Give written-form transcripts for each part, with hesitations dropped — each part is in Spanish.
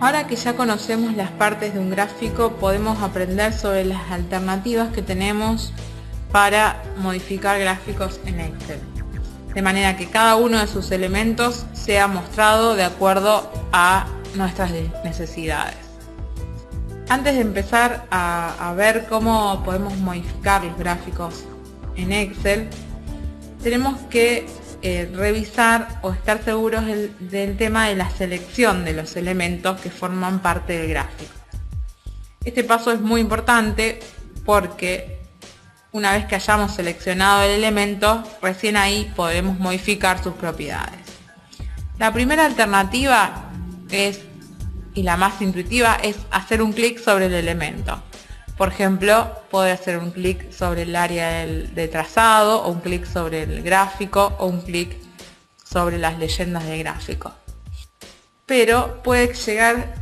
Ahora que ya conocemos las partes de un gráfico, podemos aprender sobre las alternativas que tenemos para modificar gráficos en Excel, de manera que cada uno de sus elementos sea mostrado de acuerdo a nuestras necesidades. Antes de empezar a ver cómo podemos modificar los gráficos en Excel, tenemos que revisar o estar seguros del tema de la selección de los elementos que forman parte del gráfico. Este paso es muy importante porque una vez que hayamos seleccionado el elemento, recién ahí podemos modificar sus propiedades. La primera alternativa y la más intuitiva es hacer un clic sobre el elemento. Por ejemplo, puede hacer un clic sobre el área de trazado, o un clic sobre el gráfico, o un clic sobre las leyendas del gráfico. Pero puede llegar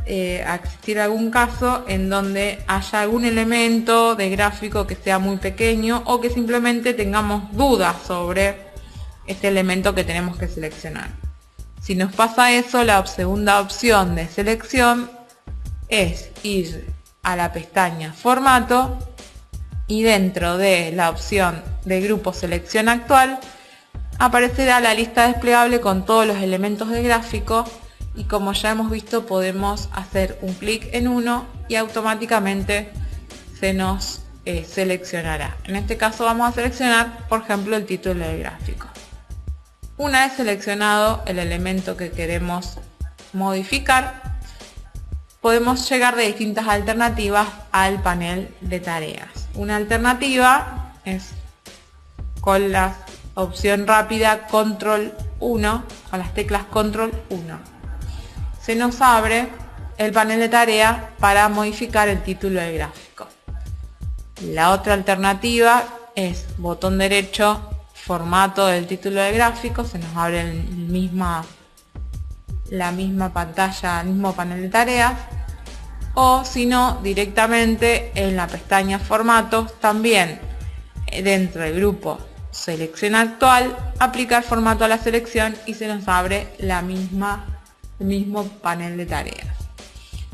a existir algún caso en donde haya algún elemento de gráfico que sea muy pequeño o que simplemente tengamos dudas sobre este elemento que tenemos que seleccionar. Si nos pasa eso, la segunda opción de selección es ir a la pestaña Formato y dentro de la opción de Grupo Selección Actual aparecerá la lista desplegable con todos los elementos del gráfico y, como ya hemos visto, podemos hacer un clic en uno y automáticamente se nos seleccionará. En este caso vamos a seleccionar, por ejemplo, el título del gráfico. Una vez seleccionado el elemento que queremos modificar, podemos llegar de distintas alternativas al panel de tareas. Una alternativa es con la opción rápida Control 1, con las teclas Control 1. Se nos abre el panel de tareas para modificar el título del gráfico. La otra alternativa es botón derecho, Formato del título del gráfico, se nos abre la misma pantalla, el mismo panel de tareas, o si no, directamente en la pestaña Formatos, también dentro del grupo Selección Actual, aplicar formato a la selección y se nos abre el mismo panel de tareas.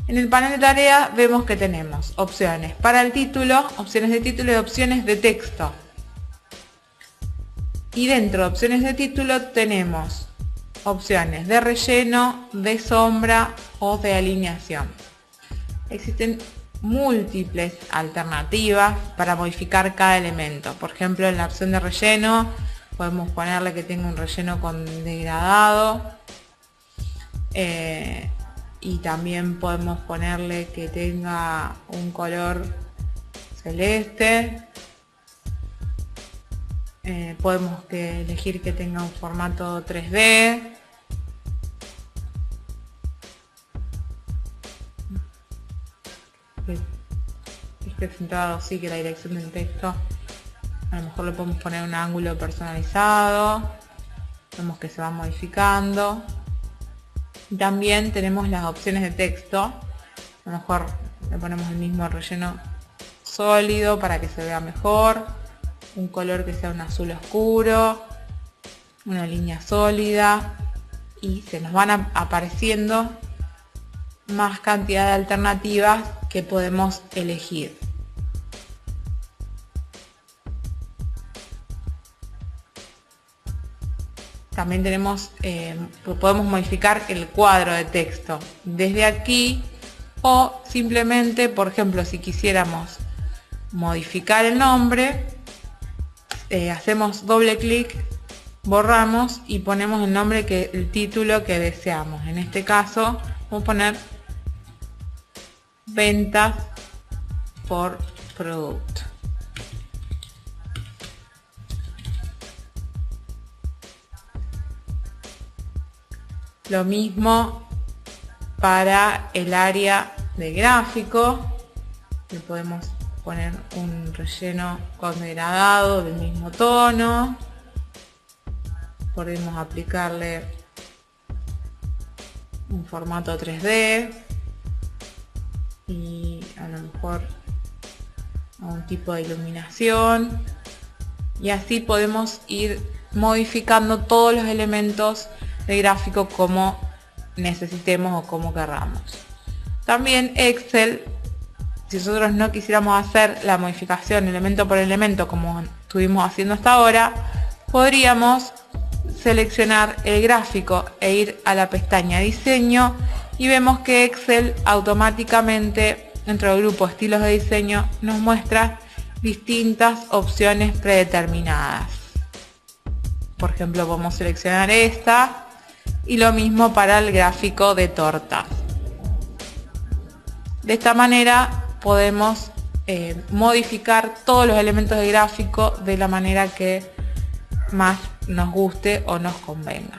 En el panel de tareas vemos que tenemos opciones para el título, opciones de título y opciones de texto. Y dentro de opciones de título tenemos opciones de relleno, de sombra o de alineación. Existen múltiples alternativas para modificar cada elemento. Por ejemplo, en la opción de relleno podemos ponerle que tenga un relleno con degradado, y también podemos ponerle que tenga un color celeste. Podemos elegir que tenga un formato 3D. Esté centrado así, que la dirección del texto a lo mejor le podemos poner un ángulo personalizado. Vemos que se va modificando. También tenemos las opciones de texto. A lo mejor le ponemos el mismo relleno sólido para que se vea mejor, un color que sea un azul oscuro, una línea sólida, y se nos van apareciendo más cantidad de alternativas que podemos elegir. También podemos modificar el cuadro de texto desde aquí, o simplemente, por ejemplo, si quisiéramos modificar el nombre, hacemos doble clic, borramos y ponemos el nombre, el título que deseamos. En este caso vamos a poner ventas por producto. Lo mismo para el área de gráfico, le podemos poner un relleno con degradado del mismo tono. Podemos aplicarle un formato 3D y a lo mejor un tipo de iluminación, y así podemos ir modificando todos los elementos de gráfico como necesitemos o como querramos. También Excel, si nosotros no quisiéramos hacer la modificación elemento por elemento como estuvimos haciendo hasta ahora, podríamos seleccionar el gráfico e ir a la pestaña diseño, y vemos que Excel automáticamente dentro del grupo estilos de diseño nos muestra distintas opciones predeterminadas. Por ejemplo, podemos seleccionar esta, y lo mismo para el gráfico de torta. De esta manera podemos modificar todos los elementos del gráfico de la manera que más nos guste o nos convenga.